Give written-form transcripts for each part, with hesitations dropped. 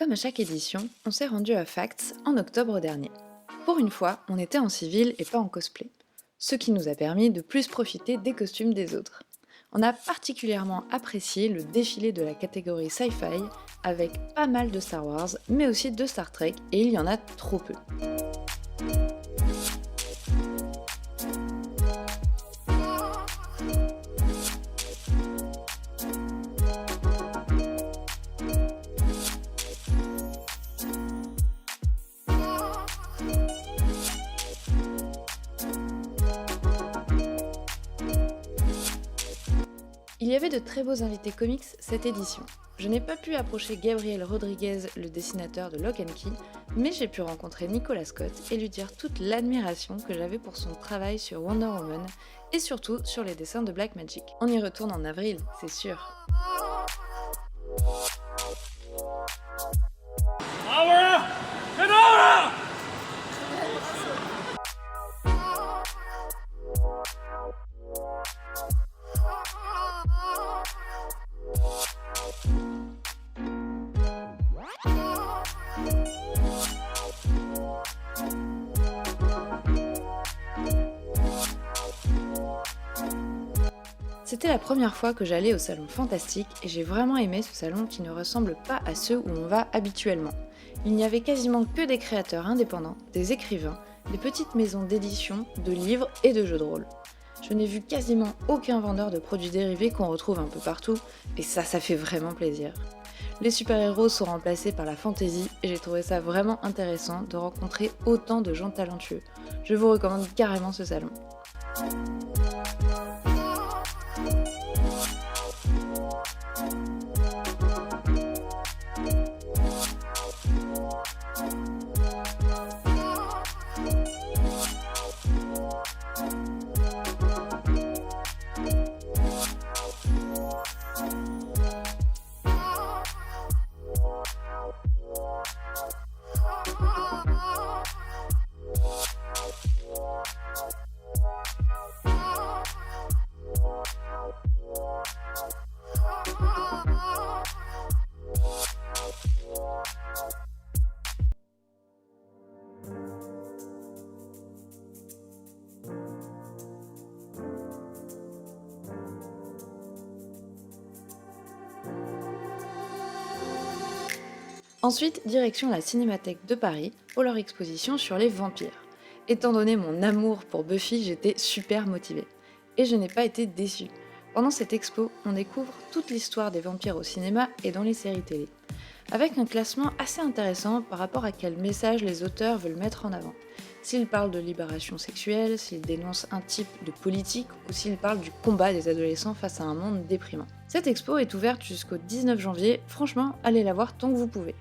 Comme à chaque édition, on s'est rendu à Facts en octobre dernier. Pour une fois, on était en civil et pas en cosplay, ce qui nous a permis de plus profiter des costumes des autres. On a particulièrement apprécié le défilé de la catégorie sci-fi avec pas mal de Star Wars, mais aussi de Star Trek, et il y en a trop peu. Il y avait de très beaux invités comics cette édition. Je n'ai pas pu approcher Gabriel Rodriguez, le dessinateur de Lock and Key, mais j'ai pu rencontrer Nicolas Scott et lui dire toute l'admiration que j'avais pour son travail sur Wonder Woman et surtout sur les dessins de Black Magic. On y retourne en avril, c'est sûr. Laura! Fedora! C'était la première fois que j'allais au salon Fantastique et j'ai vraiment aimé ce salon qui ne ressemble pas à ceux où on va habituellement. Il n'y avait quasiment que des créateurs indépendants, des écrivains, des petites maisons d'édition, de livres et de jeux de rôle. Je n'ai vu quasiment aucun vendeur de produits dérivés qu'on retrouve un peu partout, et ça fait vraiment plaisir. Les super-héros sont remplacés par la fantasy et j'ai trouvé ça vraiment intéressant de rencontrer autant de gens talentueux. Je vous recommande carrément ce salon. Ensuite, direction la Cinémathèque de Paris pour leur exposition sur les vampires. Étant donné mon amour pour Buffy, j'étais super motivée. Et je n'ai pas été déçue. Pendant cette expo, on découvre toute l'histoire des vampires au cinéma et dans les séries télé, avec un classement assez intéressant par rapport à quel message les auteurs veulent mettre en avant. S'ils parlent de libération sexuelle, s'ils dénoncent un type de politique ou s'ils parlent du combat des adolescents face à un monde déprimant. Cette expo est ouverte jusqu'au 19 janvier, franchement, allez la voir tant que vous pouvez.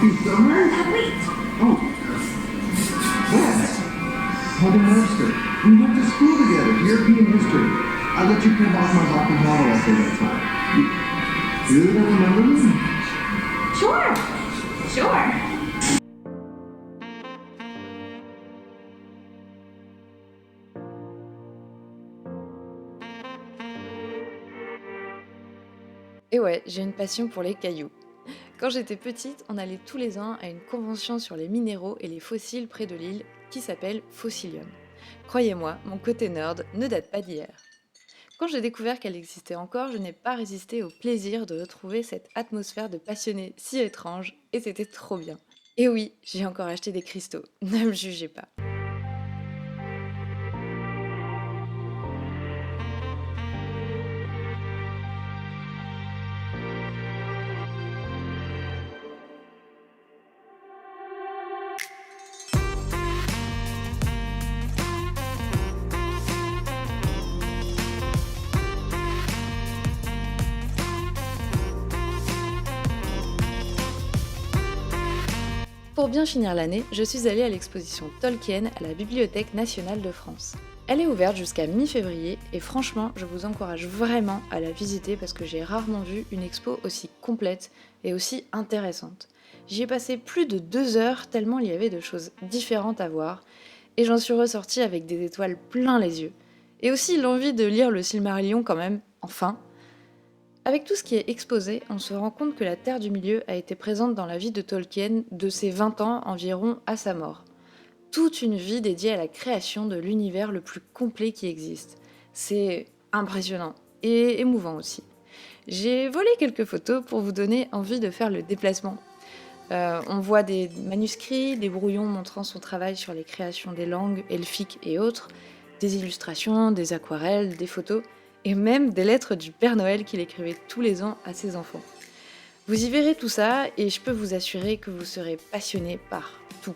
Buffy Summer? Wait, Oh, yes. Mother Mercer. We went to school together, European history. I let you print off my Hoppy model essay that time. You really don't remember me? sure, sure. Et ouais, j'ai une passion pour les cailloux. Quand j'étais petite, on allait tous les ans à une convention sur les minéraux et les fossiles près de Lille qui s'appelle Fossilium. Croyez-moi, mon côté nerd ne date pas d'hier. Quand j'ai découvert qu'elle existait encore, je n'ai pas résisté au plaisir de retrouver cette atmosphère de passionnés si étrange, et c'était trop bien. Et oui, j'ai encore acheté des cristaux, ne me jugez pas. Pour bien finir l'année, je suis allée à l'exposition Tolkien à la Bibliothèque nationale de France. Elle est ouverte jusqu'à mi-février et franchement, je vous encourage vraiment à la visiter parce que j'ai rarement vu une expo aussi complète et aussi intéressante. J'y ai passé plus de 2 heures tellement il y avait de choses différentes à voir et j'en suis ressortie avec des étoiles plein les yeux. Et aussi l'envie de lire le Silmarillion quand même, enfin. Avec tout ce qui est exposé, on se rend compte que la Terre du Milieu a été présente dans la vie de Tolkien de ses 20 ans environ à sa mort. Toute une vie dédiée à la création de l'univers le plus complet qui existe. C'est impressionnant et émouvant aussi. J'ai volé quelques photos pour vous donner envie de faire le déplacement. On voit des manuscrits, des brouillons montrant son travail sur les créations des langues elfiques et autres, des illustrations, des aquarelles, des photos, et même des lettres du Père Noël qu'il écrivait tous les ans à ses enfants. Vous y verrez tout ça, et je peux vous assurer que vous serez passionné par tout.